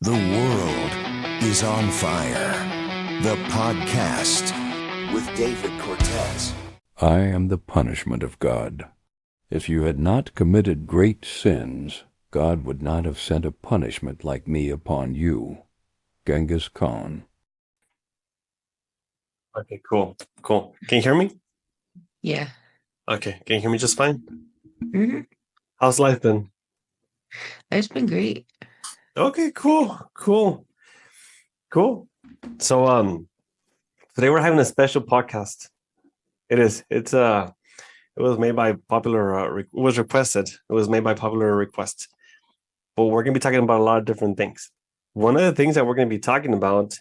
The world is on fire. The podcast with David Cortez. I am the punishment of God. If you had not committed great sins, God would not have sent a punishment like me upon you. Genghis Khan. Okay, cool. Can you hear me? Yeah. Okay, can you hear me just fine? Mm-hmm. How's life been? It's been great. Okay, cool. So, today we're having a special podcast. It was made by popular, it was requested. It was made by popular request. But we're going to be talking about a lot of different things. One of the things that we're going to be talking about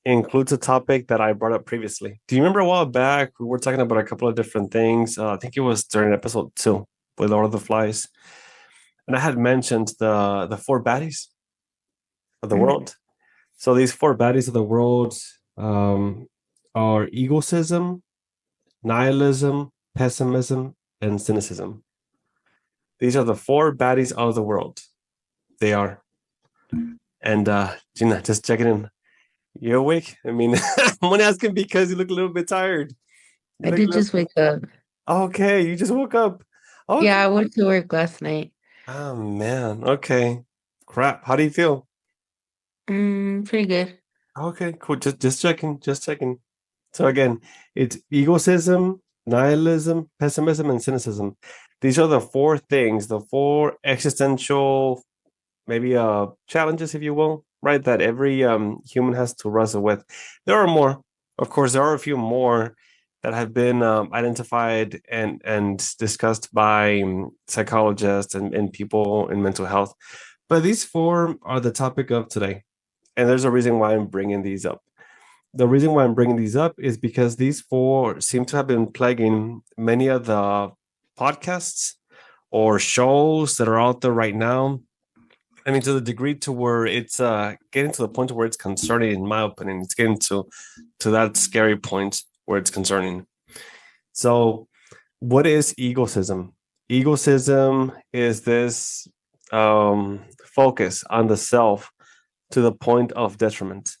includes a topic that I brought up previously. Do you remember a while back we were talking about a couple of different things? I think it was during episode 2 with Lord of the Flies, and I had mentioned the four baddies of the world. So these four baddies of the world are egotism, nihilism, pessimism, and cynicism. These are the four baddies of the world. They are. And Gina, just checking in. You awake? I mean, I'm only asking because you look a little bit tired. I did just wake up. Okay, you just woke up. Okay. Yeah, I went to work last night. Oh man. Okay. Crap. How do you feel? Pretty good. Okay, cool. Just checking. So again, it's egotism, nihilism, pessimism, and cynicism. These are the four things, the four existential, maybe challenges, if you will, right? That every human has to wrestle with. There are more, of course. There are a few more that have been identified and discussed by psychologists and people in mental health. But these four are the topic of today, and there's a reason why I'm bringing these up. The reason why I'm bringing these up is because these four seem to have been plaguing many of the podcasts or shows that are out there right now. I mean, to the degree to where it's getting to the point where it's concerning, in my opinion. It's getting to that scary point where it's concerning. So, what is egotism? Egotism is this focus on the self to the point of detriment.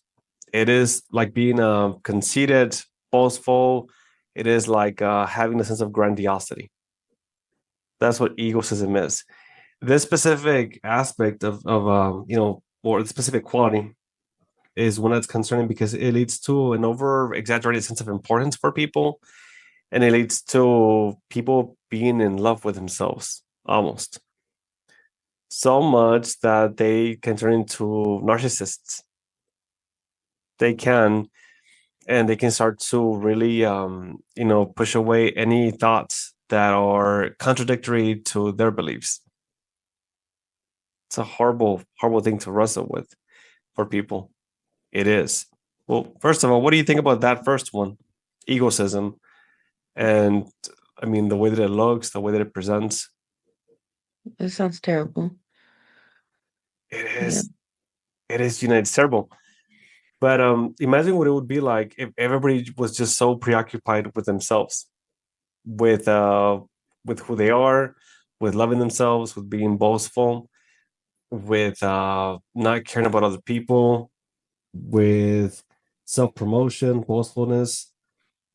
It is like being conceited, boastful. It is like having a sense of grandiosity. That's what egotism is. This specific aspect of or the specific quality is one that's concerning because it leads to an over exaggerated sense of importance for people, and it leads to people being in love with themselves almost so much that they can turn into narcissists. They can start to really push away any thoughts that are contradictory to their beliefs. It's a horrible thing to wrestle with for people. It is. Well, first of all, what do you think about that first one? Egotism. And I mean, the way that it looks, the way that it presents. It sounds terrible. It is. Yeah. It is, it's terrible. But imagine what it would be like if everybody was just so preoccupied with themselves, with who they are, with loving themselves, with being boastful, with not caring about other people, with self-promotion, boastfulness,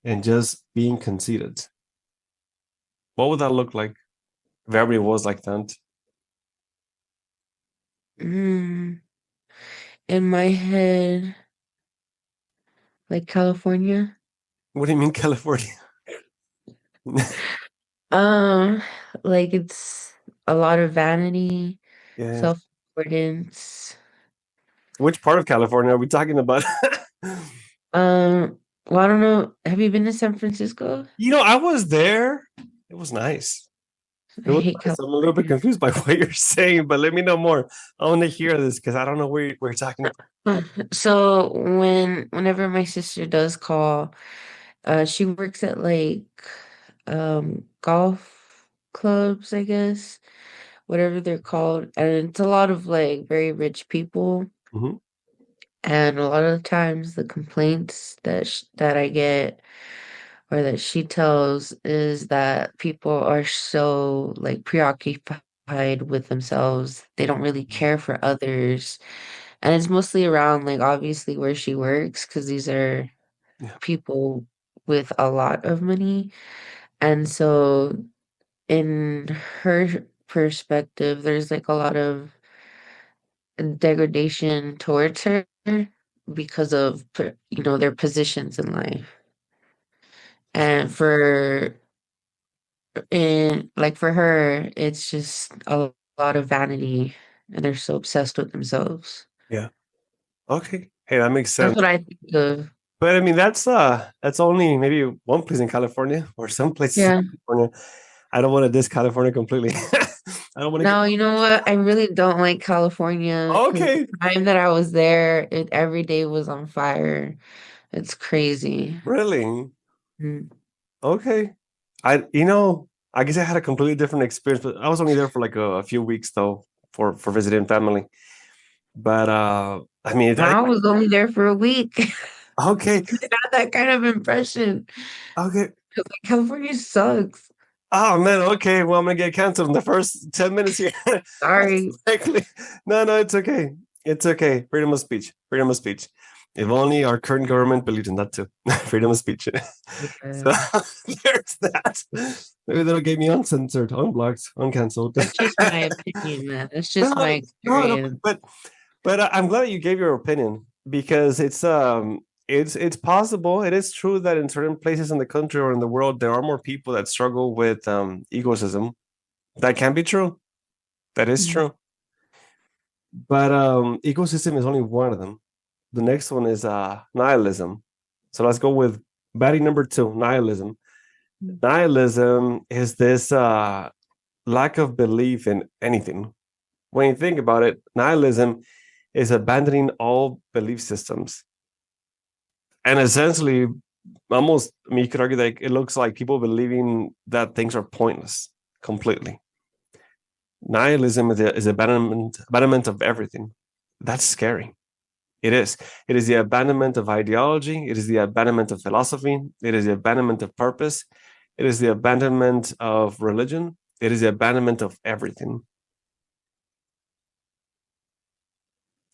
and just being conceited. What would that look like if everybody was like that? In my head, like California. What do you mean California? Like it's a lot of vanity, Yeah. self-importance. Which part of California are we talking about? Well, I don't know. Have you been to San Francisco? I was there. It was nice. I hate I'm a little bit confused by what you're saying, but let me know more. I want to hear this because I don't know where you're talking about. So whenever my sister does call, she works at like golf clubs, I guess, whatever they're called, and it's a lot of like very rich people. Mm-hmm. And a lot of the times the complaints that I get or that she tells is that people are so like preoccupied with themselves. They don't really care for others. And it's mostly around, like, obviously where she works, because these are Yeah. people with a lot of money. And so in her perspective, there's like a lot of degradation towards her because of their positions in life. And for her, it's just a lot of vanity, and they're so obsessed with themselves. Yeah. Okay. Hey, that makes That's sense. what I think of. But I mean, that's only maybe one place in California or some places in Yeah. California. I don't want to diss California completely. I don't want to get. No, you know what? I really don't like California because Okay, the time that I was there, every day was on fire. It's crazy. really? Mm. Okay. I guess I had a completely different experience, but I was only there for like a few weeks though for visiting family. But I mean, And I was only there for a week. okay, Not that kind of impression. okay. 'Cause, like, California sucks. Oh man, okay. Well, I'm gonna get canceled in the first 10 minutes here. Sorry. Exactly. No, it's okay. It's okay. Freedom of speech. Freedom of speech. If only our current government believed in that too. Freedom of speech. So Yeah. there's that. Maybe that'll get me uncensored, unblocked, uncancelled. That's just my opinion, man. That's just my No, experience. but I'm glad you gave your opinion because it's possible. It is true that in certain places in the country or in the world there are more people that struggle with egoism. That can be true. That is Mm. true. But ecosystem is only one of them. The next one is nihilism. So let's go with batting number 2, nihilism. Nihilism is this lack of belief in anything. When you think about it, nihilism is abandoning all belief systems. And essentially, almost, I mean, you could argue that it looks like people believing that things are pointless completely. Nihilism is abandonment of everything. That's scary. It is. It is the abandonment of ideology. It is the abandonment of philosophy. It is the abandonment of purpose. It is the abandonment of religion. It is the abandonment of everything.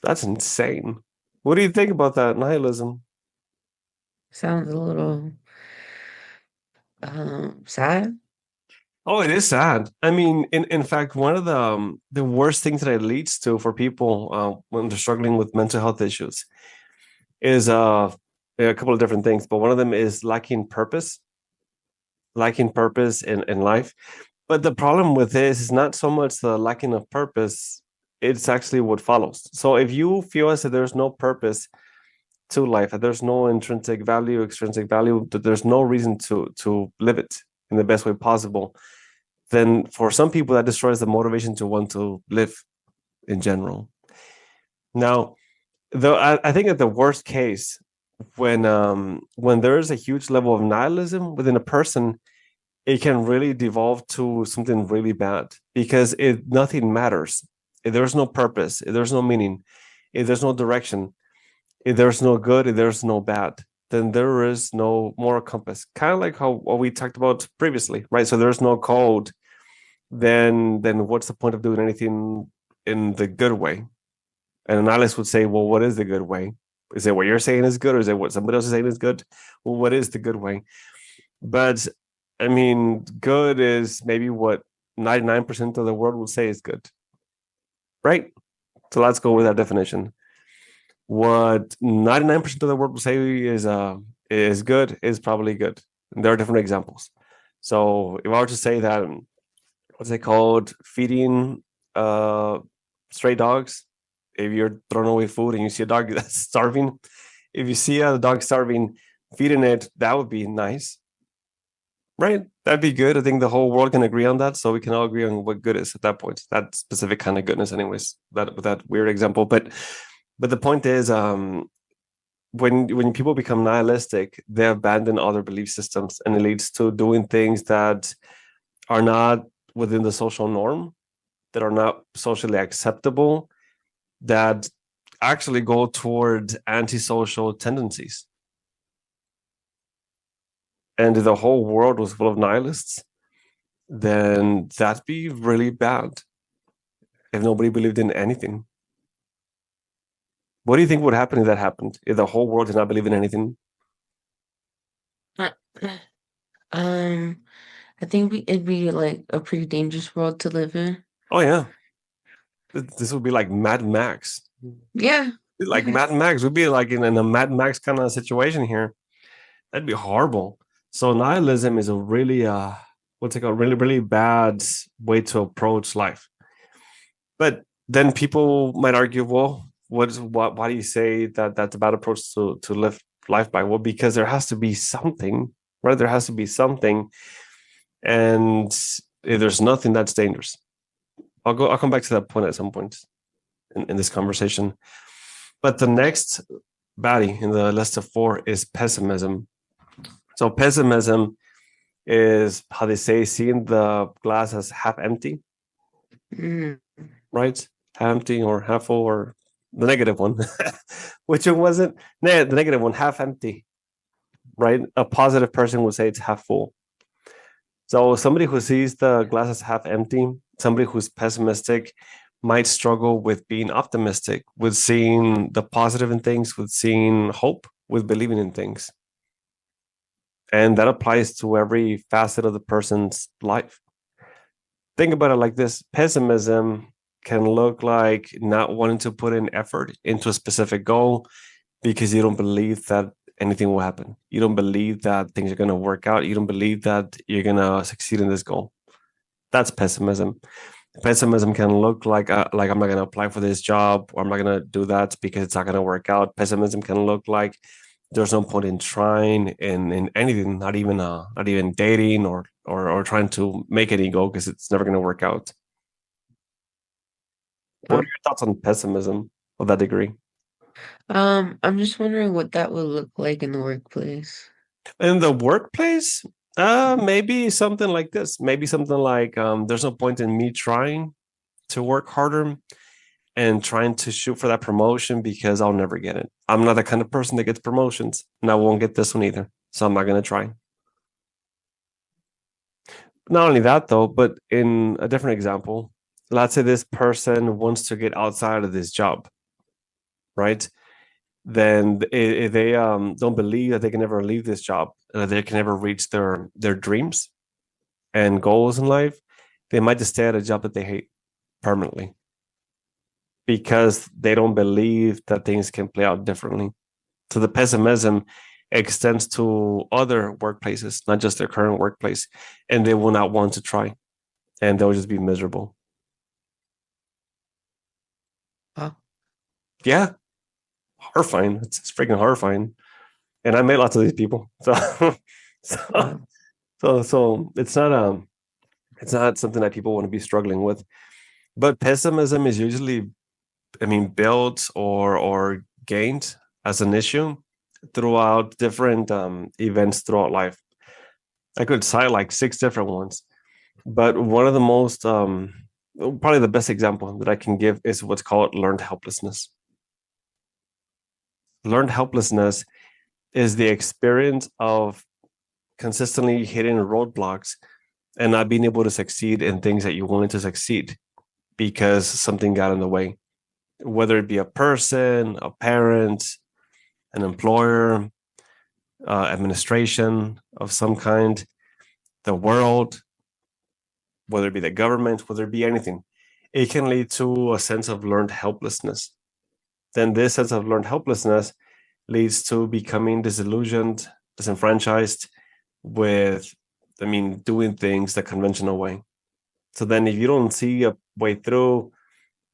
That's insane. What do you think about that nihilism? Sounds a little sad. Oh, it is sad. I mean, in fact, one of the worst things that it leads to for people when they're struggling with mental health issues is a couple of different things, but one of them is lacking purpose in life. But the problem with this is not so much the lacking of purpose, it's actually what follows. So if you feel as if there's no purpose to life, that there's no intrinsic value, extrinsic value, that there's no reason to live it in the best way possible, then for some people that destroys the motivation to want to live in general. Now, though I think that the worst case when there is a huge level of nihilism within a person, it can really devolve to something really bad because nothing matters. If there's no purpose, if there's no meaning, if there's no direction, if there's no good, if there's no bad, then there is no moral compass. Kind of like how what we talked about previously, right? So there's no code, then what's the point of doing anything in the good way? And an analyst would say, well, what is the good way? Is it what you're saying is good, or is it what somebody else is saying is good? Well, what is the good way? But I mean, good is maybe what 99% of the world will say is good, right? So let's go with that definition. What 99% of the world will say is good is probably good. And there are different examples. So if I were to say that, what's it called? Feeding stray dogs. If you're throwing away food and you see a dog that's starving, if you see a dog starving, feeding it, that would be nice. Right? That'd be good. I think the whole world can agree on that. So we can all agree on what good is at that point. That specific kind of goodness, anyways. That with that weird example. But the point is, when people become nihilistic, they abandon other belief systems, and it leads to doing things that are not within the social norm, that are not socially acceptable, that actually go toward antisocial tendencies. And if the whole world was full of nihilists, then that'd be really bad if nobody believed in anything. What do you think would happen if that happened? If the whole world did not believe in anything? Uh, I think it'd be like a pretty dangerous world to live in. Oh yeah, this would be like Mad Max. Yeah. Like Mad Max, we'd be like in a Mad Max kind of situation here. That'd be horrible. So nihilism is a really what's it called? Really, really bad way to approach life. But then people might argue, well, why do you say that that's a bad approach to live life by? Well, because there has to be something, right? There has to be something, and if there's nothing, that's dangerous. I'll come back to that point at some point in this conversation. But the next baddie in the list of four is pessimism. So pessimism is how they say seeing the glass as half empty, Mm. right? Half empty or half full, or the negative one. Which it wasn't. Nah, the negative one, half empty, right? A positive person would say it's half full. So somebody who sees the glass as half empty, somebody who's pessimistic, might struggle with being optimistic, with seeing the positive in things, with seeing hope, with believing in things. And that applies to every facet of the person's life. Think about it like this: pessimism can look like not wanting to put in effort into a specific goal because you don't believe that anything will happen. You don't believe that things are going to work out. You don't believe that you're going to succeed in this goal. That's pessimism. Pessimism can look like I'm not going to apply for this job, or I'm not going to do that because it's not going to work out. Pessimism can look like there's no point in trying in anything, not even dating or trying to make any goal because it's never going to work out. What are your thoughts on pessimism of that degree? I'm just wondering what that would look like in the workplace. In the workplace, maybe something like this. Maybe something like there's no point in me trying to work harder and trying to shoot for that promotion because I'll never get it. I'm not the kind of person that gets promotions, and I won't get this one either. So I'm not going to try. Not only that, though, but in a different example, let's say this person wants to get outside of this job, right? Then if they don't believe that they can ever leave this job, they can never reach their dreams and goals in life, they might just stay at a job that they hate permanently because they don't believe that things can play out differently. So the pessimism extends to other workplaces, not just their current workplace, and they will not want to try, and they'll just be miserable. Wow. Yeah, horrifying. It's freaking horrifying. And I met lots of these people, so Wow. so it's not something that people want to be struggling with. But pessimism is usually, built or gained as an issue throughout different events throughout life. I could cite like 6 different ones, but one of the most probably the best example that I can give is what's called learned helplessness. Learned helplessness is the experience of consistently hitting roadblocks and not being able to succeed in things that you wanted to succeed because something got in the way, whether it be a person, a parent, an employer, administration of some kind, the world, whether it be the government, whether it be anything. It can lead to a sense of learned helplessness. Then this sense of learned helplessness leads to becoming disillusioned, disenfranchised with, doing things the conventional way. So then if you don't see a way through,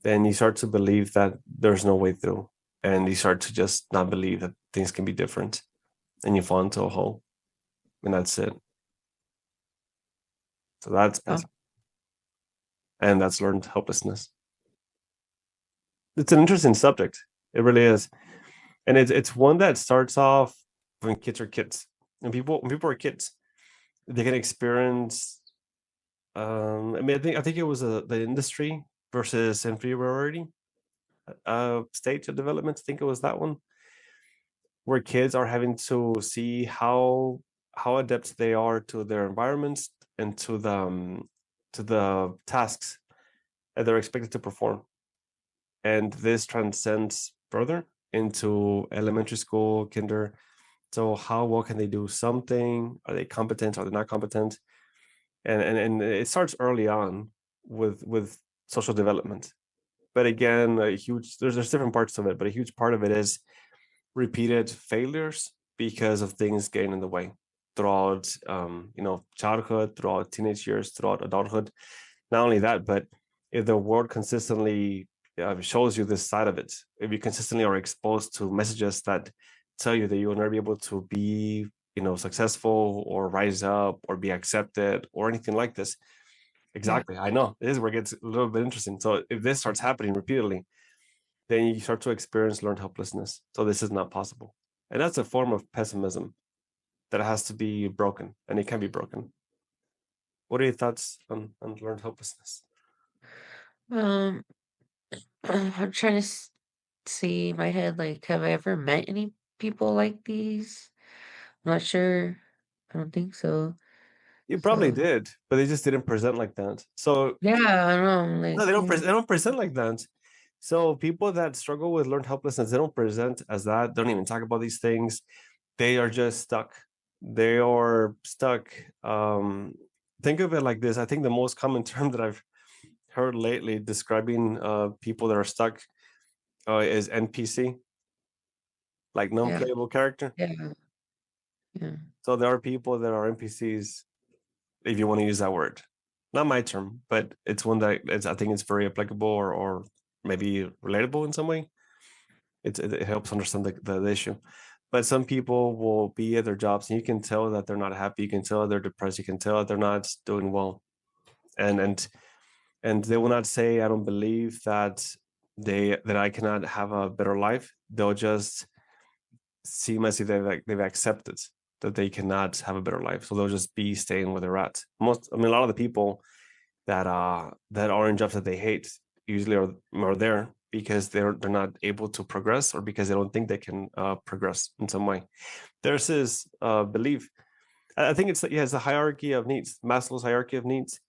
then you start to believe that there's no way through. And you start to just not believe that things can be different. And you fall into a hole. And that's it. So that's Wow. and that's learned helplessness. It's an interesting subject. It really is. And it's one that starts off when kids are kids. And when people are kids, they can experience I think it was the industry versus inferiority stage of development. I think it was that one where kids are having to see how adept they are to their environments and to the tasks that they're expected to perform. And this transcends further into elementary school, kinder. So how well can they do something? Are they competent? Are they not competent? And it starts early on with social development. But again, a huge there's different parts of it, but a huge part of it is repeated failures because of things getting in the way throughout childhood, throughout teenage years, throughout adulthood. Not only that, but if the world consistently shows you this side of it, if you consistently are exposed to messages that tell you that you will never be able to be successful or rise up or be accepted or anything like this. Exactly. I know this is where it gets a little bit interesting. So if this starts happening repeatedly, then you start to experience learned helplessness. So this is not possible. And that's a form of pessimism that has to be broken, and it can be broken. What are your thoughts on learned helplessness? Um, I'm trying to see in my head, like, have I ever met any people like these? I'm not sure. I don't think so. You probably So, did, but they just didn't present like that. So yeah, I don't know. no, Like, they don't. They don't present like that. So people that struggle with learned helplessness, they don't present as that. They don't even talk about these things. They are just stuck. They are stuck. Think of it like this. I think the most common term that I've heard lately describing people that are stuck is NPC, like yeah, non-playable character. yeah, yeah, So there are people that are NPCs, if you want to use that word. Not my term, but it's one that I think it's very applicable or maybe relatable in some way. It helps understand the issue. But some people will be at their jobs and you can tell that they're not happy. You can tell they're depressed. You can tell they're not doing well. And and and they will not say, I don't believe that I cannot have a better life. They'll just seem as if they've accepted that they cannot have a better life. So they'll just be staying where they're at. A lot of the people that are in jobs that they hate usually are there because they're not able to progress or because they don't think they can progress in some way. There's this belief. I think it's a hierarchy of needs, Maslow's hierarchy of needs,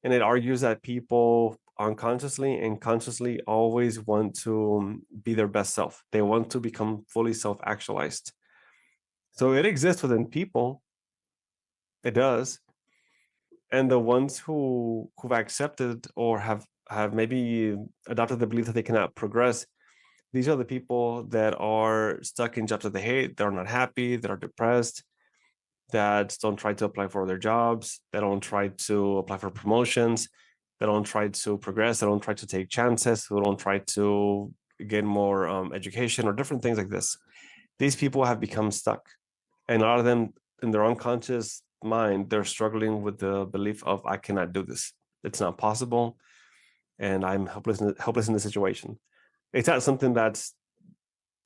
and it argues that people unconsciously and consciously always want to be their best self. They want to become fully self-actualized. So it exists within people. It does. And the ones who've accepted or have maybe adopted the belief that they cannot progress, these are the people that are stuck in jobs that they hate, that are not happy, that are depressed, that don't try to apply for their jobs, that don't try to apply for promotions, that don't try to progress, that don't try to take chances, who don't try to get more education or different things like this. These people have become stuck. And a lot of them in their unconscious mind, they're struggling with the belief of, I cannot do this. It's not possible. And I'm helpless in the situation. It's not something that's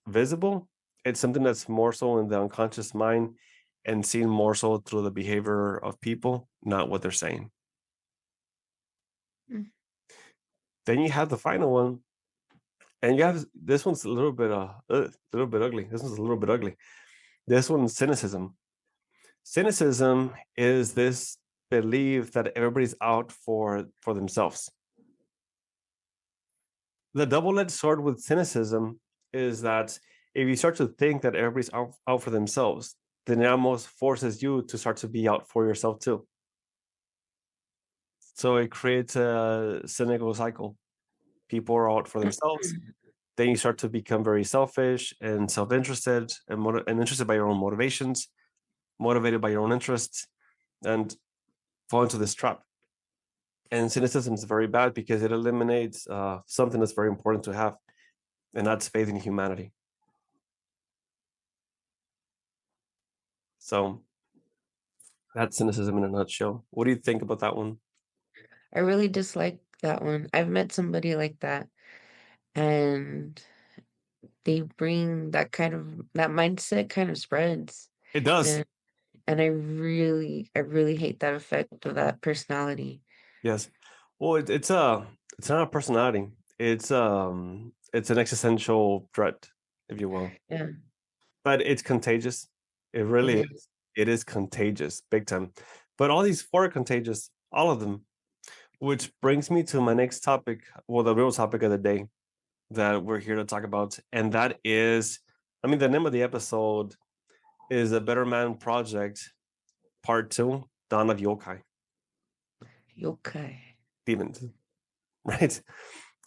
visible. It's something that's more so in the unconscious mind and seen more so through the behavior of people, not what they're saying. mm, Then you have the final one, and you have this one's a little bit ugly. This one's a little bit ugly. This one's cynicism. Cynicism is this belief that everybody's out for themselves. The double-edged sword with cynicism is that if you start to think that everybody's out for themselves, then it almost forces you to start to be out for yourself too. So it creates a cynical cycle. People are out for themselves. Then you start to become very selfish and self-interested and interested by your own motivations, motivated by your own interests, and fall into this trap. And cynicism is very bad because it eliminates something that's very important to have, and that's faith in humanity. So that's cynicism in a nutshell. What do you think about that one? I really dislike that one. I've met somebody like that, and they bring that mindset kind of spreads, It does. and I really hate that effect of that personality. Yes. Well, it's not a personality. It's an existential threat, if you will. Yeah, But it's contagious. It it really is. is. It is contagious, big time. But all these four are contagious, all of them. Which brings me to my next topic, well, the real topic of the day. that we're here to talk about, and that is, I mean, the name of the episode is A Better Man Project Part 2, Dawn of Yokai. Yokai. Demons, right?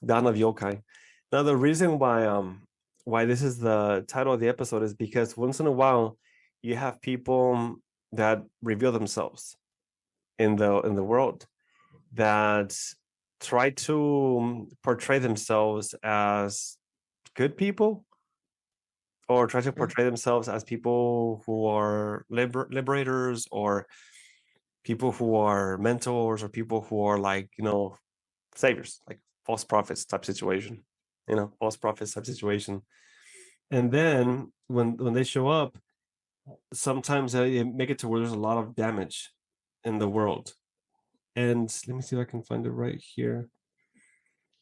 Dawn of Yokai. Now, the reason why this is the title of the episode is because once in a while you have people that reveal themselves in the world that try to portray themselves as good people, or try to portray themselves as people who are liberators, or people who are mentors, or people who are like, saviors, like false prophets type situation, false prophets type situation. And then when they show up, sometimes they make it to where there's a lot of damage in the world. And let me see if I can find it right here.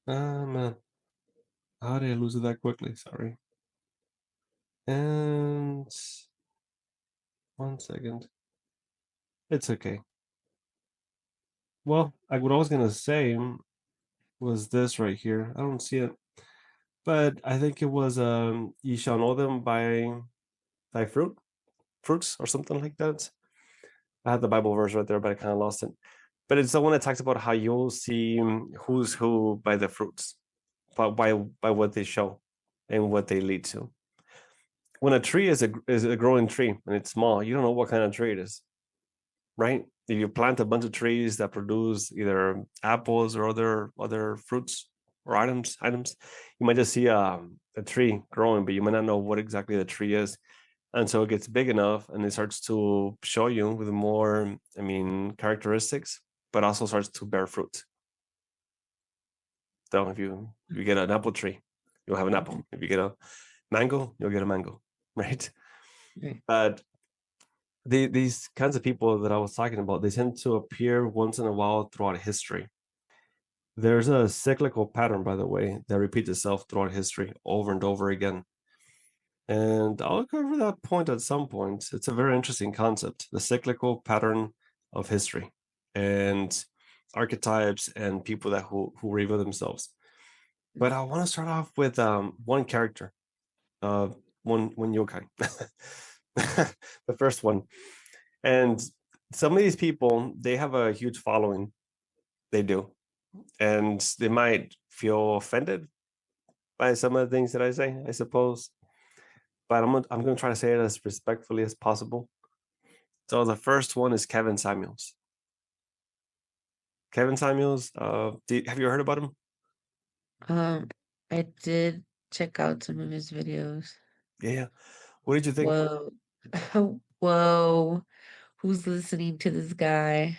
Man, how did I lose it that quickly? Sorry. And 1 second. It's okay. Well, what I was gonna say was this right here. I don't see it, but I think it was "Ye shall know them by thy fruits" or something like that. I had the Bible verse right there, but I kind of lost it. But it's the one that talks about how you'll see who's who by the fruits, by what they show and what they lead to. When a tree is a growing tree and it's small, you don't know what kind of tree it is, right? If you plant a bunch of trees that produce either apples or other fruits or items, you might just see a tree growing, but you might not know what exactly the tree is. And so it gets big enough and it starts to show you with more, characteristics, but also starts to bear fruit. So if you get an apple tree, you'll have an apple. If you get a mango, you'll get a mango, right? Right. But these kinds of people that I was talking about, they tend to appear once in a while throughout history. There's a cyclical pattern, by the way, that repeats itself throughout history over and over again. And I'll cover that point at some point. It's a very interesting concept, the cyclical pattern of history and archetypes and people that who reveal themselves. But I want to start off with one character, one yokai, the first one. And some of these people, they have a huge following. They do. And they might feel offended by some of the things that I say, I suppose. But I'm going to try to say it as respectfully as possible. So the first one is Kevin Samuels. Kevin Samuels, have you heard about him? I did check out some of his videos. Yeah. What did you think? Whoa. Whoa. Who's listening to this guy?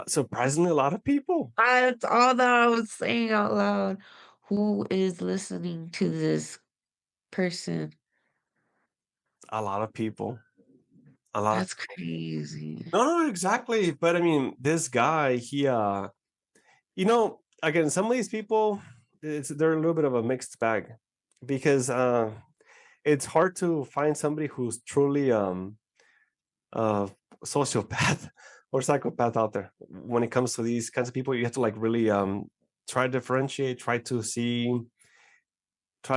Surprisingly, a lot of people. That's all that I was saying out loud. Who is listening to this person? A lot of people. A lot That's of crazy. No, exactly. But I mean, this guy, he again, some of these people, they're a little bit of a mixed bag, because it's hard to find somebody who's truly a sociopath or psychopath out there. When it comes to these kinds of people, you have to like really try to differentiate, try to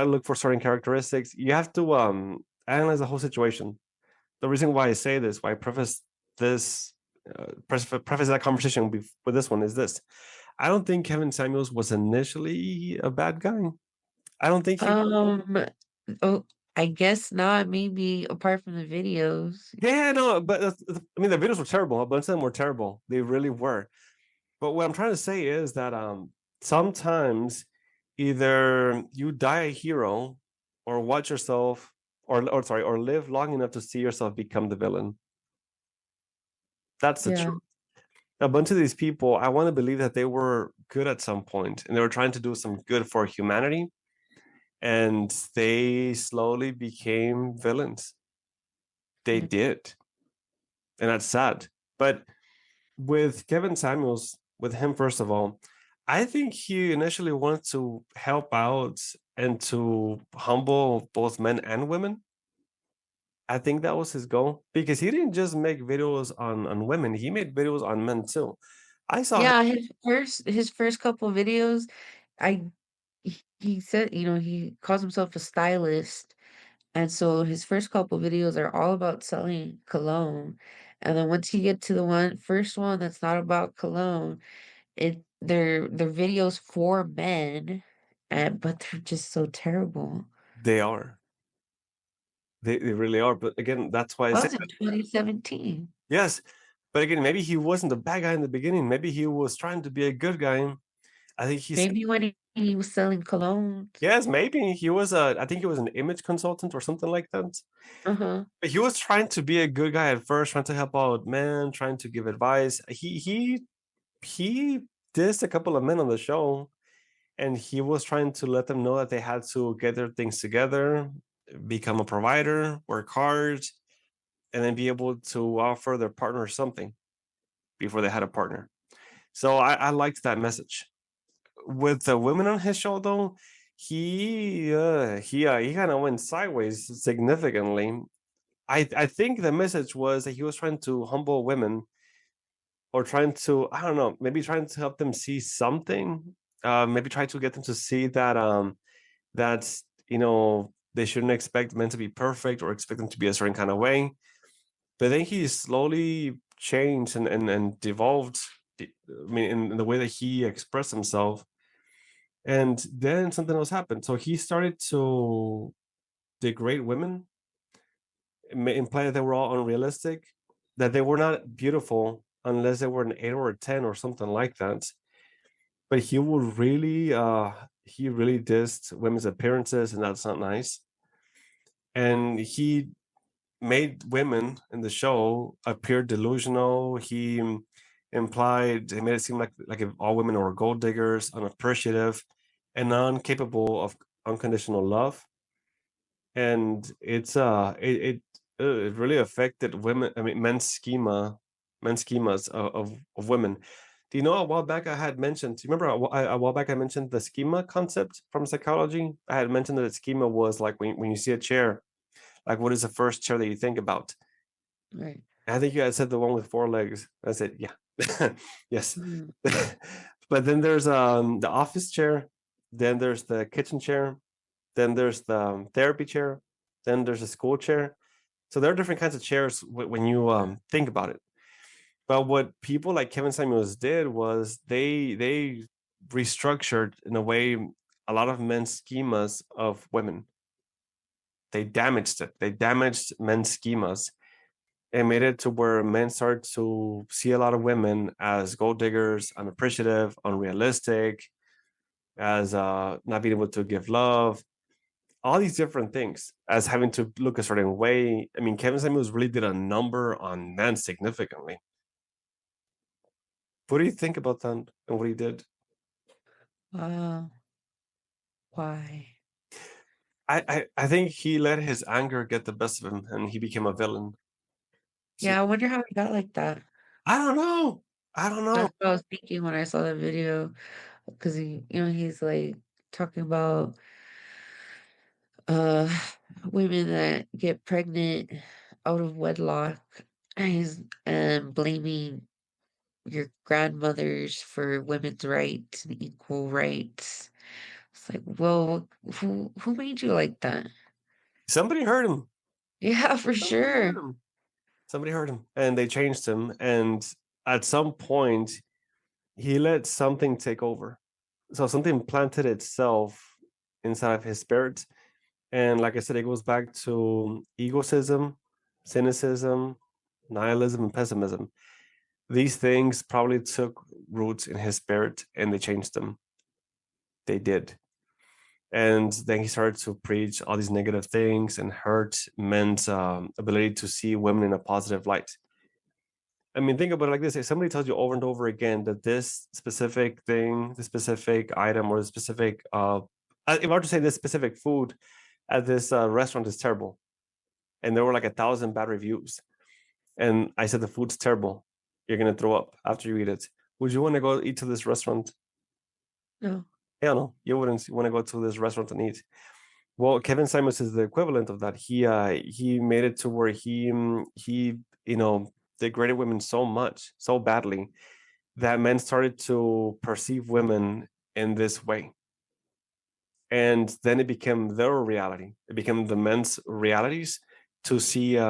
look for certain characteristics. You have to analyze the whole situation. The reason why I say this, why I preface this, preface that conversation with this one, is this: I don't think Kevin Samuels was initially a bad guy. I don't think he. Oh, I guess not. Maybe apart from the videos. Yeah, no, but I mean, the videos were terrible. A bunch of them were terrible. They really were. But what I'm trying to say is that sometimes either you die a hero, or watch yourself, or live long enough to see yourself become the villain. That's the Yeah. truth. A bunch of these people, I want to believe that they were good at some point and they were trying to do some good for humanity, and they slowly became villains. They Yeah. did. And that's sad. But with Kevin Samuels, with him, first of all, I think he initially wanted to help out and to humble both men and women. I think that was his goal, because he didn't just make videos on women, he made videos on men too. I saw him. Yeah, his first couple videos, I he said, he calls himself a stylist. And so his first couple videos are all about selling cologne. And then once you get to the first one that's not about cologne, they're videos for men, but they're just so terrible. They are. They really are. But again, that's why I That say was in 2017. yes. But again, maybe he wasn't the bad guy in the beginning. Maybe he was trying to be a good guy. I think he's Maybe when he was selling cologne. yes, maybe he was a. I think he was an image consultant or something like that. Uh-huh. But he was trying to be a good guy at first, trying to help out men, trying to give advice. He dissed a couple of men on the show, and he was trying to let them know that they had to get their things together, become a provider, work hard, and then be able to offer their partner something before they had a partner. So I liked that message. With the women on his show, though, he kind of went sideways significantly. I think the message was that he was trying to humble women, or trying to, I don't know, maybe trying to help them see something. Maybe try to get them to see that that's they shouldn't expect men to be perfect or expect them to be a certain kind of way. But then he slowly changed and devolved. I mean, in the way that he expressed himself, and then something else happened. So he started to degrade women, imply that they were all unrealistic, that they were not beautiful unless they were an 8 or a 10 or something like that. But he really dissed women's appearances, and that's not nice. And he made women in the show appear delusional. He made it seem like if all women were gold diggers, unappreciative, and incapable of unconditional love. And it really affected women. I mean, men's schemas of women. Do you know, a while back I had mentioned? Do you remember a while back I mentioned the schema concept from psychology? I had mentioned that a schema was like when you see a chair, like what is the first chair that you think about? Right. I think you had said the one with 4 legs. I said, yeah, yes. Mm. But then there's the office chair, then there's the kitchen chair, then there's the therapy chair, then there's a school chair. So there are different kinds of chairs when you think about it. But what people like Kevin Samuels did was they restructured in a way a lot of men's schemas of women. They damaged it. They damaged men's schemas and made it to where men start to see a lot of women as gold diggers, unappreciative, unrealistic, as not being able to give love, all these different things, as having to look a certain way. I mean, Kevin Samuels really did a number on men significantly. What do you think about that and what he did? Wow. Why? I think he let his anger get the best of him and he became a villain. So, Yeah, I wonder how he got like that. I don't know. I don't know. That's what I was thinking when I saw that video, because he's like talking about uh women that get pregnant out of wedlock, and he's blaming your grandmothers for women's rights and equal rights. It's like, well, who made you like that? Somebody hurt him. Yeah, for Somebody hurt sure. him. Somebody hurt him. And they changed him. And at some point, he let something take over. So something planted itself inside of his spirit. And like I said, it goes back to egoism, cynicism, nihilism, and pessimism. These things probably took roots in his spirit and they changed him. They did. And then he started to preach all these negative things and hurt men's ability to see women in a positive light. I mean, think about it like this: if somebody tells you over and over again that this specific thing, the specific item, or the specific, if I were to say this specific food at this restaurant is terrible, and there were like 1,000 bad reviews, and I said the food's terrible, you're gonna throw up after you eat it. Would you want to go eat to this restaurant? No. Hell no, you wouldn't want to go to this restaurant and eat. Well, Kevin Simons is the equivalent of that. He made it to where he degraded women so much, so badly, that men started to perceive women in this way. And then it became their reality. It became the men's realities to see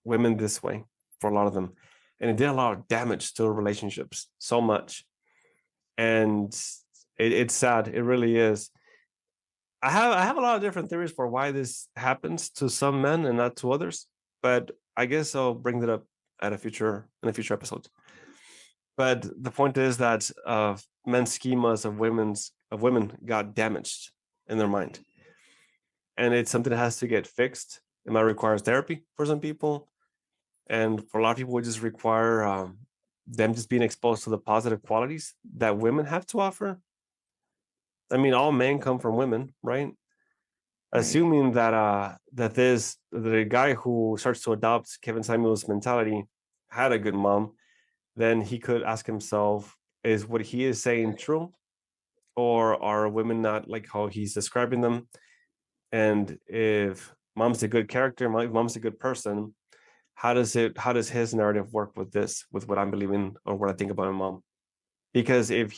women this way for a lot of them. And it did a lot of damage to relationships, so much. And it's sad. It really is. I have a lot of different theories for why this happens to some men and not to others, but I guess I'll bring that up in a future episode. But the point is that men's schemas of women got damaged in their mind, and it's something that has to get fixed. It might require therapy for some people, and for a lot of people, it just require them just being exposed to the positive qualities that women have to offer. I mean, all men come from women, right? Assuming that the guy who starts to adopt Kevin Samuel's mentality had a good mom, then he could ask himself, is what he is saying true? Or are women not like how he's describing them? And if mom's a good character, mom's a good person, how does his narrative work with this, with what I'm believing or what I think about my mom? Because if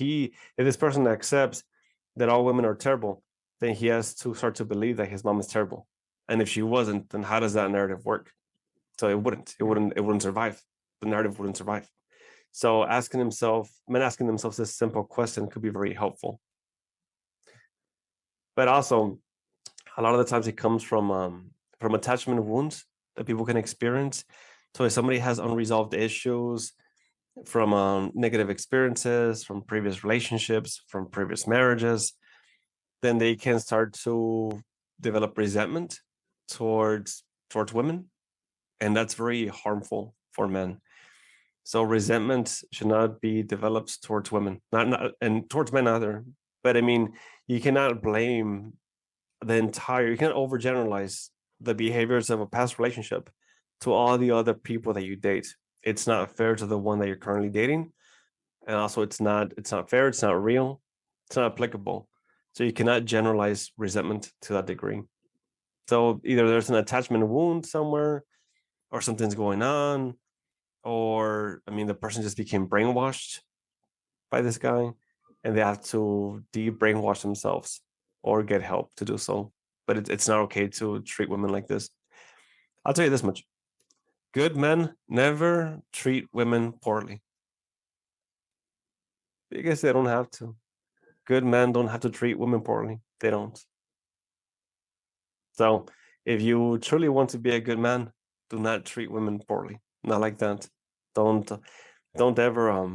this person accepts that all women are terrible, then he has to start to believe that his mom is terrible. And if she wasn't, then how does that narrative work? So it wouldn't survive. The narrative wouldn't survive. So men asking themselves this simple question could be very helpful. But also, a lot of the times it comes from attachment wounds that people can experience. So if somebody has unresolved issues from negative experiences, from previous relationships, from previous marriages, then they can start to develop resentment towards women, and that's very harmful for men. So resentment should not be developed towards women, not and towards men either. But I mean, you cannot blame you can't overgeneralize the behaviors of a past relationship to all the other people that you date. It's not fair to the one that you're currently dating, and also it's not fair, it's not real, it's not applicable. So you cannot generalize resentment to that degree. So either there's an attachment wound somewhere, or something's going on, or I mean the person just became brainwashed by this guy, and they have to de-brainwash themselves or get help to do so. But it's not okay to treat women like this. I'll tell you this much: good men never treat women poorly, because they don't have to. Good men don't have to treat women poorly. They don't. So if you truly want to be a good man, do not treat women poorly. Not like that. Don't don't ever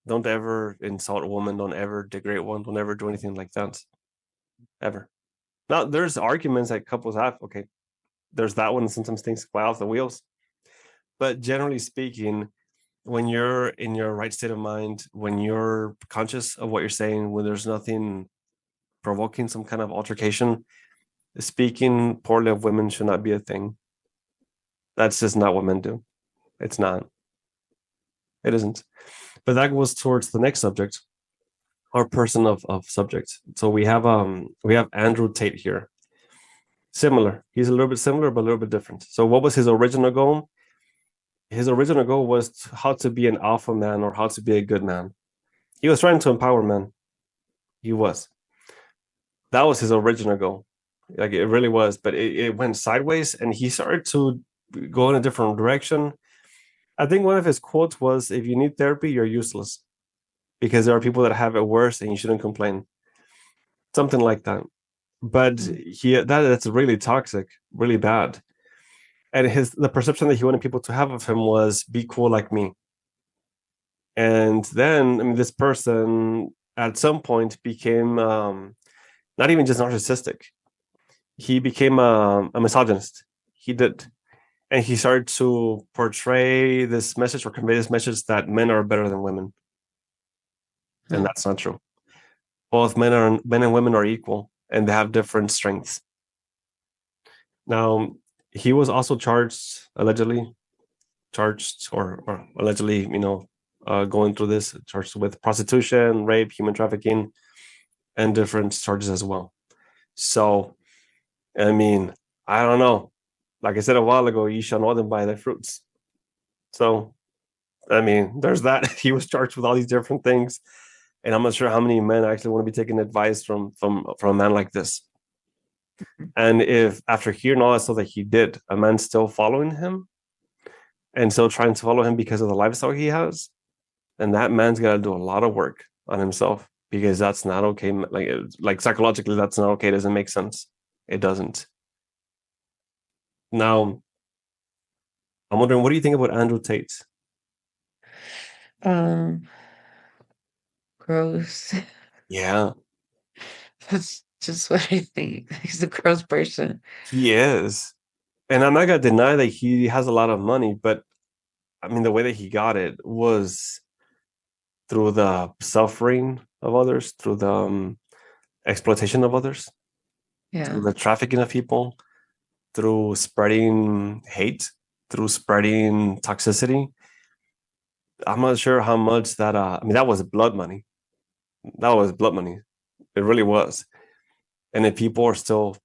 don't ever insult a woman. Don't ever degrade one. Don't ever do anything like that. Ever. Now there's arguments that couples have. Okay, there's that one. Sometimes things fly off the wheels. But generally speaking, when you're in your right state of mind, when you're conscious of what you're saying, when there's nothing provoking some kind of altercation, speaking poorly of women should not be a thing. That's just not what men do. It's not. It isn't. But that goes towards the next subject, our person of subject. So we have Andrew Tate here. Similar. He's a little bit similar, but a little bit different. So what was his original goal? His original goal was how to be an alpha man, or how to be a good man. He was trying to empower men. He was. That was his original goal. Like it really was, but it went sideways, and he started to go in a different direction. I think one of his quotes was, "If you need therapy, you're useless, because there are people that have it worse, and you shouldn't complain." Something like that. But that's really toxic, really bad. And the perception that he wanted people to have of him was, "Be cool like me." And then, I mean, this person at some point became not even just narcissistic. He became a misogynist. He did. And he started to portray this message, or convey this message, that men are better than women. And that's not true. Both men and women are equal, and they have different strengths. Now, he was also allegedly charged going through this, charged with prostitution, rape, human trafficking, and different charges as well. So, I mean, I don't know. Like I said a while ago, you shall know them by their fruits. So, I mean, there's that. He was charged with all these different things, and I'm not sure how many men actually want to be taking advice from a man like this. And if after hearing all that stuff that he did, a man's still following him and still trying to follow him because of the lifestyle he has, then that man's got to do a lot of work on himself because that's not okay. Like psychologically, that's not okay. It doesn't make sense. It doesn't. Now, I'm wondering, what do you think about Andrew Tate? Um, gross. Yeah, That's just what I think. He's a gross person. he is. And I'm not gonna deny that he has a lot of money, but I mean, the way that he got it was through the suffering of others, through the exploitation of others, Yeah. through the trafficking of people, through spreading hate, through spreading toxicity. I'm not sure how much that. I mean, that was blood money. That was blood money. It really was. And if people are still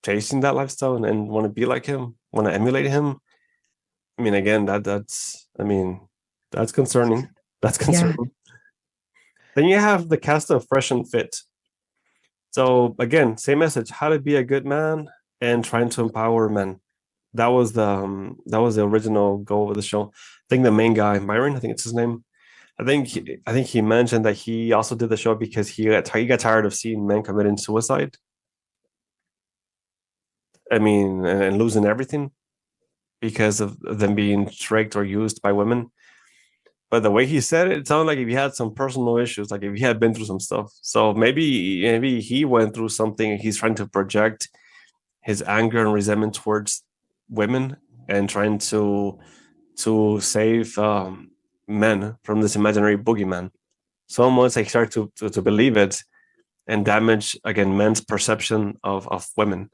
chasing that lifestyle and want to be like him, want to emulate him, I mean, again, that's. I mean, that's concerning. That's Yeah. concerning. Then you have the cast of Fresh and Fit. So again, same message: how to be a good man and trying to empower men. That was the original goal of the show. I think the main guy, Myron, I think it's his name. I think he mentioned that he also did the show because he got tired of seeing men committing suicide. I mean, and losing everything because of them being tricked or used by women. But the way he said it, it sounded like if he had some personal issues, like if he had been through some stuff. So maybe he went through something and he's trying to project his anger and resentment towards women and trying to save men from this imaginary boogeyman. So much they start to believe it and damage again men's perception of women.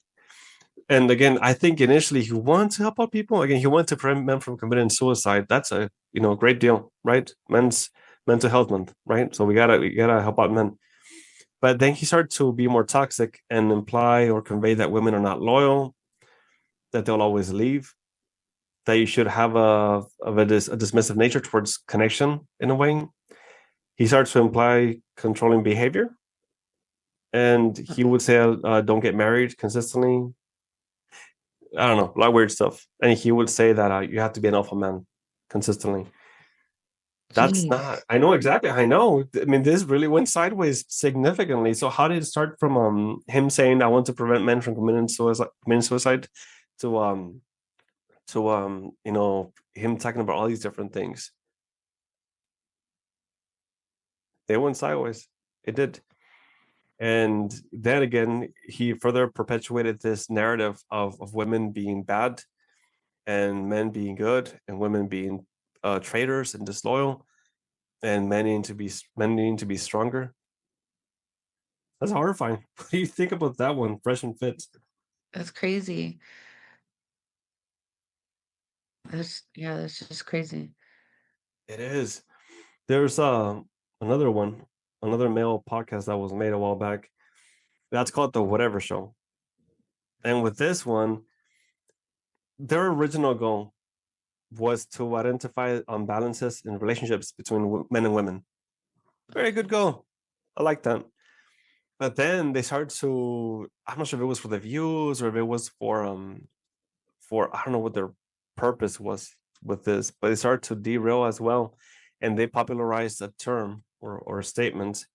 And again, I think initially he wanted to help out people. Again, he wanted to prevent men from committing suicide. That's a great deal, right? Men's mental health month, right? So we gotta help out men. But then he started to be more toxic and imply or convey that women are not loyal, that they'll always leave, that you should have a dismissive nature towards connection in a way. He starts to imply controlling behavior, and he would say, "Don't get married consistently." I don't know, a lot of weird stuff. And he would say that you have to be an alpha man consistently. That's not. Jeez. I know exactly. I know. I mean, this really went sideways significantly. So how did it start from him saying, "I want to prevent men from committing suicide," to him talking about all these different things? They went sideways. It did. And then again, he further perpetuated this narrative of women being bad and men being good and women being traitors and disloyal and men needing to be stronger. That's horrifying. What do you think about that one? Fresh and Fit. That's crazy. That's just crazy. It is. There's another one, another male podcast that was made a while back. That's called The Whatever Show. And with this one, their original goal was to identify imbalances in relationships between men and women. Very good goal. I like that. But then they started to, I'm not sure if it was for the views or if it was for I don't know what their purpose was with this, but they started to derail as well. And they popularized a term or a statement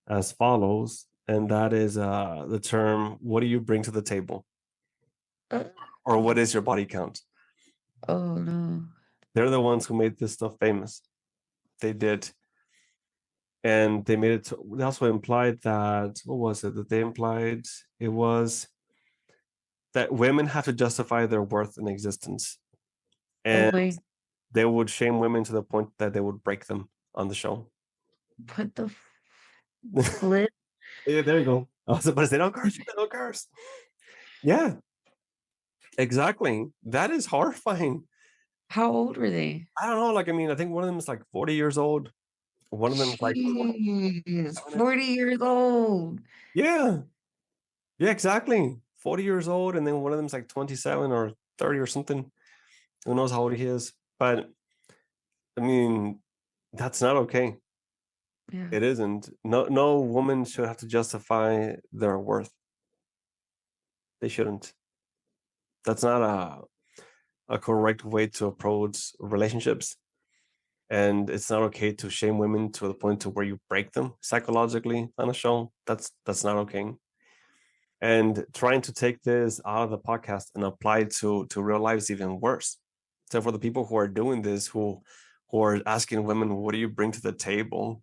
as follows, and that is the term, what do you bring to the table? Uh, Or what is your body count? oh no. They're the ones who made this stuff famous. They did. And they made it, they also implied that, what was it that they implied? It was that women have to justify their worth in existence. Oh And my. they would shame women to the point that they would break them on the show. What the flip? Yeah, there you go. I was about to say, don't curse, don't curse. Yeah, exactly. That is horrifying. How old were they? I don't know. Like, I mean, I think one of them is like 40 years old. One of them is like Jeez. 27. 40 years old. Yeah, yeah, exactly. 40 years old. And then one of them is like 27 or 30 or something. Who knows how old he is? But I mean, that's not okay. Yeah. It isn't. No woman should have to justify their worth. They shouldn't. That's not a correct way to approach relationships. And it's not okay to shame women to the point to where you break them psychologically on a show. That's not okay. And trying to take this out of the podcast and apply it to real life is even worse. So for the people who are doing this, who are asking women, what do you bring to the table?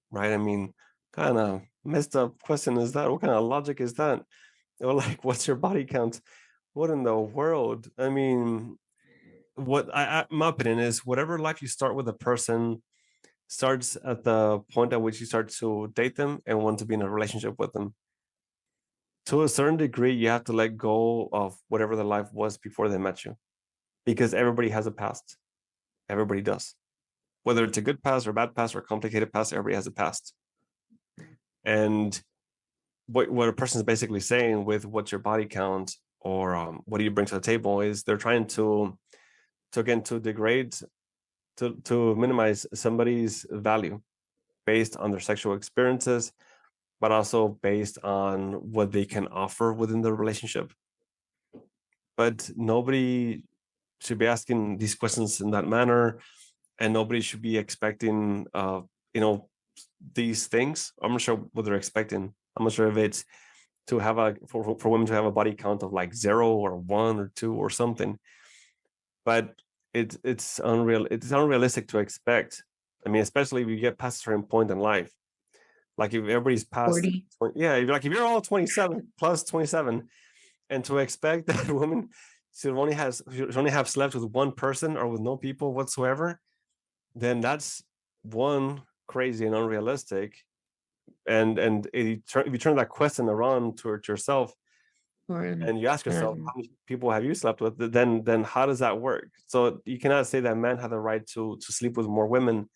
Right? I mean, kind of messed up question is that? What kind of logic is that? Or like, what's your body count? What in the world? I mean, what my opinion is, whatever life you start with a person starts at the point at which you start to date them and want to be in a relationship with them. To a certain degree, you have to let go of whatever their life was before they met you, because everybody has a past. Everybody does. Whether it's a good past or bad past or complicated past, everybody has a past. And what a person is basically saying with what's your body count or what do you bring to the table is they're trying to again to degrade to minimize somebody's value based on their sexual experiences, but also based on what they can offer within the relationship. But nobody should be asking these questions in that manner, and nobody should be expecting, these things. I'm not sure what they're expecting. I'm not sure if it's to have for women to have a body count of like 0 or 1 or 2 or something, but it's unrealistic to expect. I mean, especially if you get past a certain point in life. Like if everybody's past, 40. if you're all 27 plus 27, and to expect that a woman should only have slept with one person or with no people whatsoever, then that's one, crazy and unrealistic. And if you turn that question around towards yourself and you ask yourself, how many people have you slept with, then how does that work? So you cannot say that men have the right to sleep with more women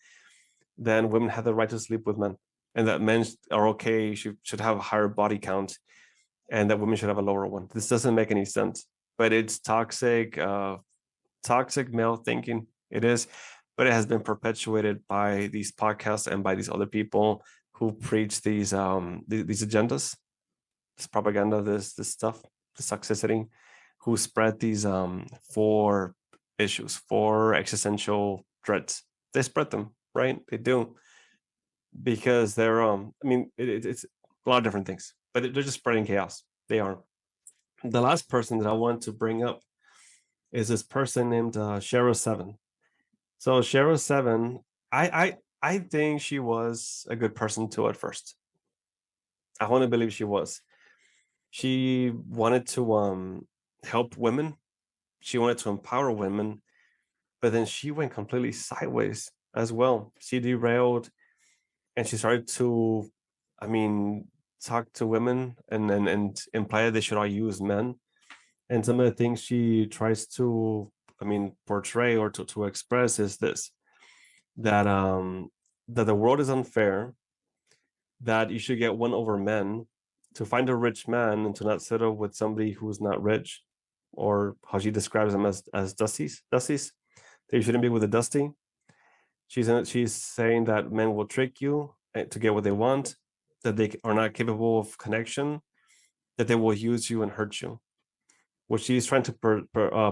than women have the right to sleep with men, and that men are okay, should have a higher body count, and that women should have a lower one. This doesn't make any sense, but it's toxic male thinking. It is, but it has been perpetuated by these podcasts and by these other people who preach these agendas, this propaganda, this stuff, this toxicity, who spread these four issues, four existential threats. They spread them, right? They do, because they're I mean, it's a lot of different things, but they're just spreading chaos. They are. The last person that I want to bring up is this person named Cheryl Seven. So Cheryl Seven, I think she was a good person too at first. I want to believe she was. She wanted to help women. She wanted to empower women, but then she went completely sideways as well. She derailed, and she started to, I mean, talk to women and imply that they should all use men. And some of the things she tries to, I mean, portray or to express is this: that that the world is unfair, that you should get one over men, to find a rich man and to not settle with somebody who's not rich, or how she describes them as dusties, that you shouldn't be with a dusty. She's saying that men will trick you to get what they want, that they are not capable of connection, that they will use you and hurt you. What she's trying to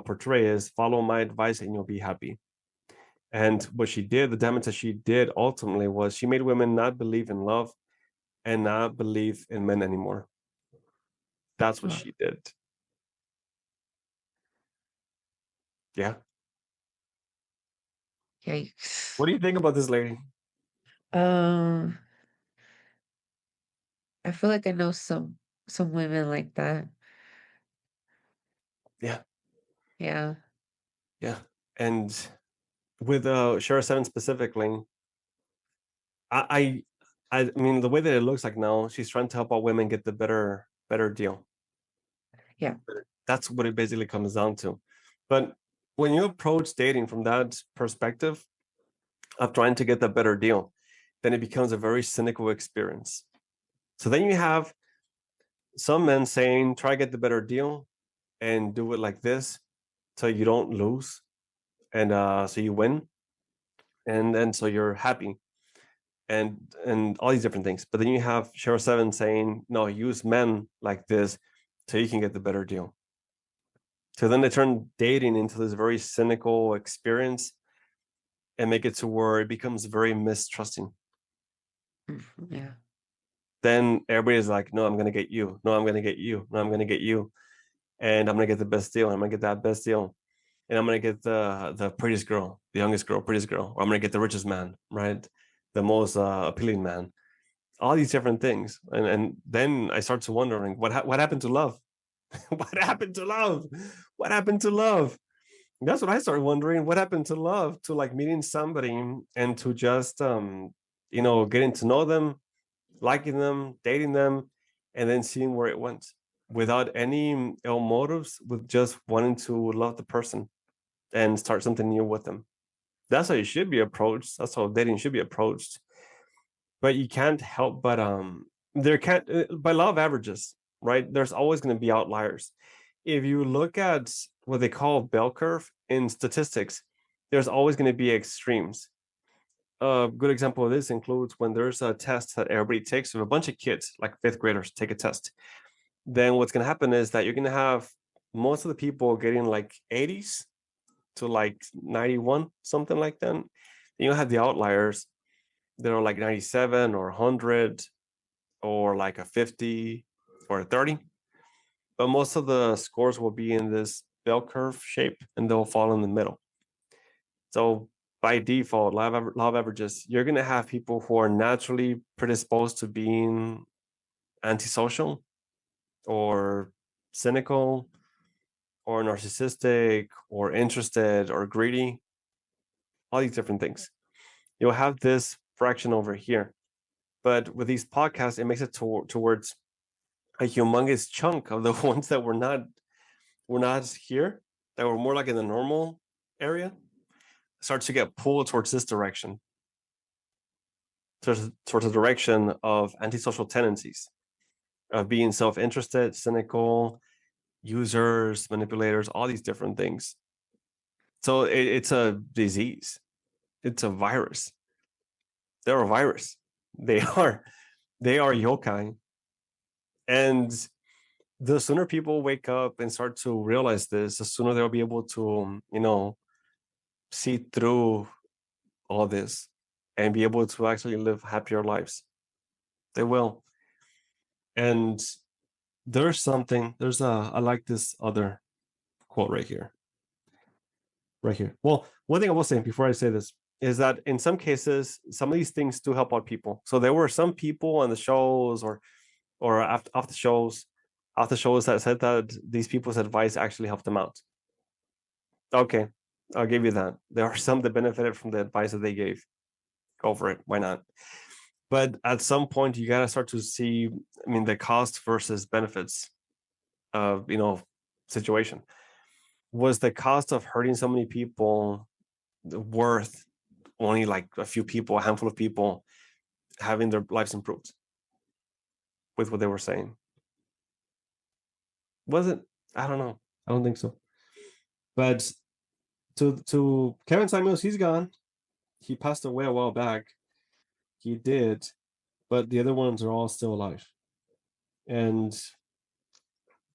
portray is follow my advice and you'll be happy. And what she did, the damage that she did ultimately was she made women not believe in love and not believe in men anymore. That's what she did. Yeah. Yikes. What do you think about this lady? Um, I feel like I know some women like that. Yeah. Yeah. Yeah. And with Shara 7 specifically, I mean, the way that it looks like now, she's trying to help out women get the better deal. Yeah. That's what it basically comes down to. But when you approach dating from that perspective of trying to get the better deal, then it becomes a very cynical experience. So then you have some men saying, try to get the better deal and do it like this so you don't lose, and so you win, and so you're happy, and all these different things. But then you have Cheryl 7 saying, no, use men like this so you can get the better deal. So then they turn dating into this very cynical experience and make it to where it becomes very mistrusting. Yeah. Then everybody's like, no, I'm going to get you. No, I'm going to get you. No, I'm going to get you. And I'm going to get the best deal. I'm going to get that best deal. And I'm going to get the prettiest girl, the youngest girl, prettiest girl. Or I'm going to get the richest man, right? The most appealing man. All these different things. And then I start to wondering, what happened to love? What happened to love? What happened to love? That's what I started wondering. What happened to love? To like meeting somebody and to just getting to know them, liking them, dating them, and then seeing where it went without any ill motives, with just wanting to love the person and start something new with them. That's how it should be approached. That's how dating should be approached. But you can't help but there can't by law of averages, right? There's always going to be outliers. If you look at what they call bell curve in statistics, there's always going to be extremes. A good example of this includes when there's a test that everybody takes. So if a bunch of kids, like fifth graders, take a test, then what's going to happen is that you're going to have most of the people getting like 80s to like 91, something like that. And you'll have the outliers that are like 97 or 100 or like a 50 or a 30. But most of the scores will be in this bell curve shape and they'll fall in the middle. So by default, law of averages, you're going to have people who are naturally predisposed to being antisocial or cynical or narcissistic or interested or greedy, all these different things. You'll have this fraction over here. But with these podcasts, it makes it towards a humongous chunk of the ones that were not here, that were more like in the normal area, starts to get pulled towards this direction, towards the direction of antisocial tendencies, of being self-interested, cynical, users, manipulators, all these different things. So it's a disease. It's a virus. They're a virus. They are yokai. And the sooner people wake up and start to realize this, the sooner they'll be able to, see through all this and be able to actually live happier lives. They will. And I like this other quote right here. Right here. Well, one thing I will say before I say this is that in some cases, some of these things do help out people. So there were some people on the shows or after the shows that said that these people's advice actually helped them out. Okay, I'll give you that. There are some that benefited from the advice that they gave. Go for it. Why not? But at some point, you got to start to see, the cost versus benefits of, situation. Was the cost of hurting so many people worth only like a few people, a handful of people having their lives improved with what they were saying? Was it? I don't know. I don't think so. But to Kevin Samuels, he's gone. He passed away a while back. He did, but the other ones are all still alive. And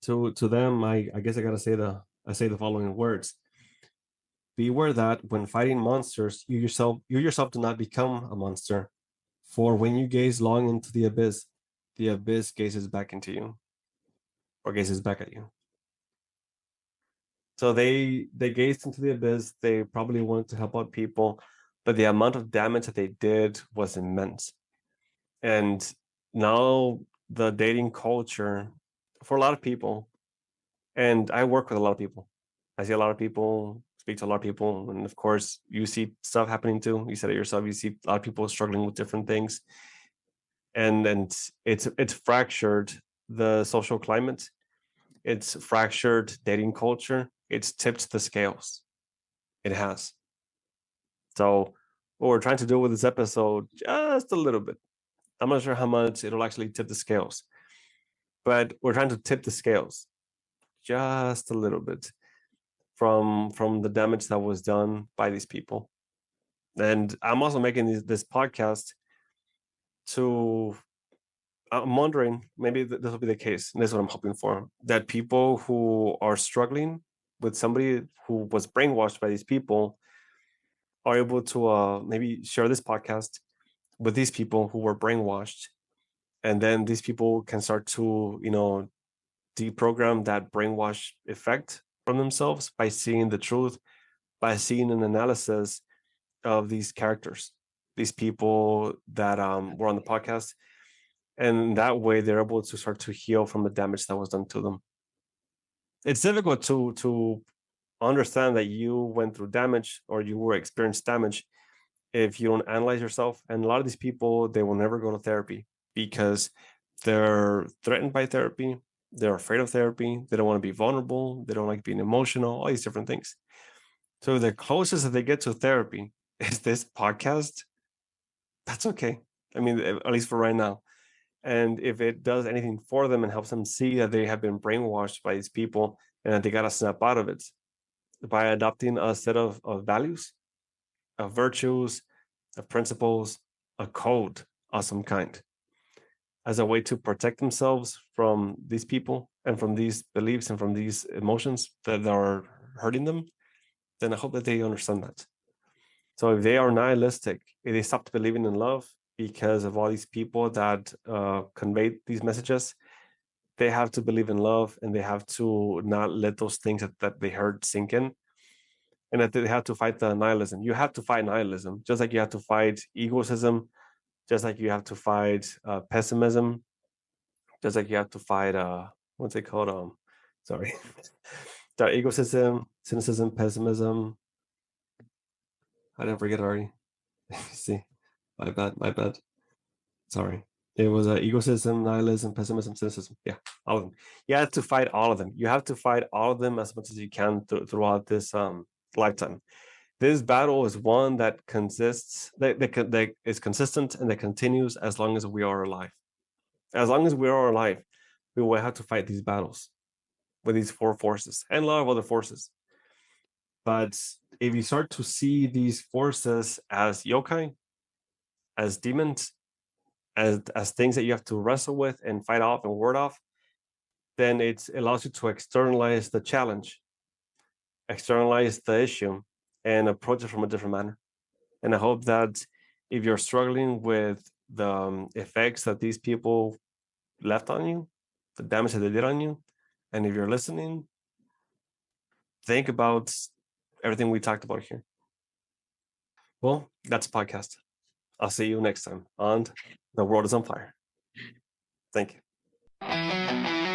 to them, I guess I gotta say the following words. Beware that when fighting monsters, you yourself do not become a monster. For when you gaze long into the abyss gazes back into you, or gazes back at you. So they gazed into the abyss. They probably wanted to help out people, but the amount of damage that they did was immense. And now the dating culture for a lot of people, and I work with a lot of people. I see a lot of people, speak to a lot of people, and of course, you see stuff happening too. You said it yourself. You see a lot of people struggling with different things, and it's fractured the social climate. It's fractured dating culture. It's tipped the scales. It has. So what we're trying to do with this episode, just a little bit. I'm not sure how much it'll actually tip the scales, but we're trying to tip the scales just a little bit from the damage that was done by these people. And I'm also making this podcast to I'm wondering, maybe this will be the case, and this is what I'm hoping for, that people who are struggling with somebody who was brainwashed by these people are able to maybe share this podcast with these people who were brainwashed, and then these people can start to, deprogram that brainwash effect from themselves by seeing the truth, by seeing an analysis of these characters, these people that were on the podcast, and that way they're able to start to heal from the damage that was done to them. It's difficult to understand that you went through damage or you were experienced damage if you don't analyze yourself. And a lot of these people, they will never go to therapy because they're threatened by therapy, they're afraid of therapy, they don't want to be vulnerable, they don't like being emotional, all these different things. So the closest that they get to therapy is this podcast. That's okay. I mean, at least for right now. And if it does anything for them and helps them see that they have been brainwashed by these people and that they got to snap out of it by adopting a set of values, of virtues, of principles, a code of some kind, as a way to protect themselves from these people and from these beliefs and from these emotions that are hurting them, then I hope that they understand that. So if they are nihilistic, if they stopped believing in love because of all these people that conveyed these messages, they have to believe in love and they have to not let those things that they heard sink in, and that they have to fight the nihilism. You have to fight nihilism, just like you have to fight egoism, just like you have to fight pessimism, just like you have to fight what's it called? Sorry, the egoism, cynicism, pessimism. I didn't forget already. See, my bad. Sorry. It was egoism, nihilism, pessimism, cynicism. Yeah, all of them. You have to fight all of them. You have to fight all of them as much as you can throughout this lifetime. This battle is one that consists that is consistent and that continues as long as we are alive. As long as we are alive, we will have to fight these battles with these four forces and a lot of other forces. But if you start to see these forces as yokai, as demons, as things that you have to wrestle with and fight off and ward off, then it allows you to externalize the challenge, externalize the issue, and approach it from a different manner. And I hope that if you're struggling with the effects that these people left on you, the damage that they did on you, and if you're listening, think about everything we talked about here. Well, that's a podcast. I'll see you next time on The World is on Fire. Thank you.